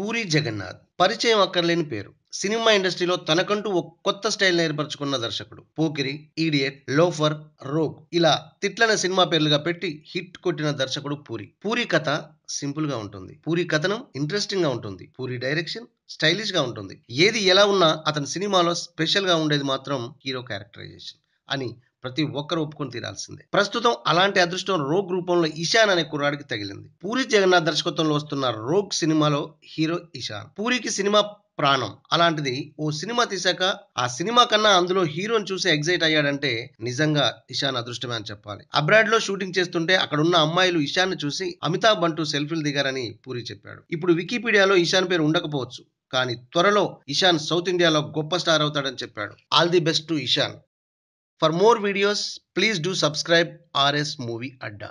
పూరి జగన్నాథ్ పరిచయం అక్కర్లేని పేరు. సినిమా ఇండస్ట్రీలో తనకంటూ ఒక కొత్త స్టైల్ ఏర్పరచుకున్న దర్శకుడు. పోకిరి, ఈడియట్, లోఫర్, రోగ్ ఇలా తిట్లన సినిమా పేర్లుగా పెట్టి హిట్ కొట్టిన దర్శకుడు పూరి. పూరి కథ సింపుల్ గా ఉంటుంది. పూరి కథనం ఇంట్రెస్టింగ్ గా ఉంటుంది. పూరి డైరెక్షన్ స్టైలిష్ గా ఉంటుంది. ఏది ఎలా ఉన్నా అతని సినిమాలో స్పెషల్ గా ఉండేది మాత్రం హీరో క్యారెక్టరైజేషన్ అని ప్రతి ఒక్కరు ఒప్పుకొని తీరాల్సిందే. ప్రస్తుతం అలాంటి అదృష్టం రోగ్ రూపంలో ఇషాన్ అనే కుర్రాడికి తగిలింది. పూరి జగన్నాథ్ దర్శకత్వంలో వస్తున్న రోగ్ సినిమాలో హీరో ఇషాన్. పూరికి సినిమా ప్రాణం. అలాంటిది ఓ సినిమా తీశాక ఆ సినిమా కన్నా అందులో హీరోని చూసి ఎగ్జైట్ అయ్యాడంటే నిజంగా ఇషాన్ అదృష్టమే అని చెప్పాలి. అబ్రాడ్ లో షూటింగ్ చేస్తుంటే అక్కడున్న అమ్మాయిలు ఇషాన్ ని చూసి అమితాబ్ బంటూ సెల్ఫీలు దిగారని పూరి చెప్పాడు. ఇప్పుడు వికీపీడియాలో ఇషాన్ పేరు ఉండకపోవచ్చు, కానీ త్వరలో ఇషాన్ సౌత్ ఇండియాలో గొప్ప స్టార్ అవుతాడని చెప్పాడు. All the best to Ishan. For more videos, please do subscribe RS Movie Adda.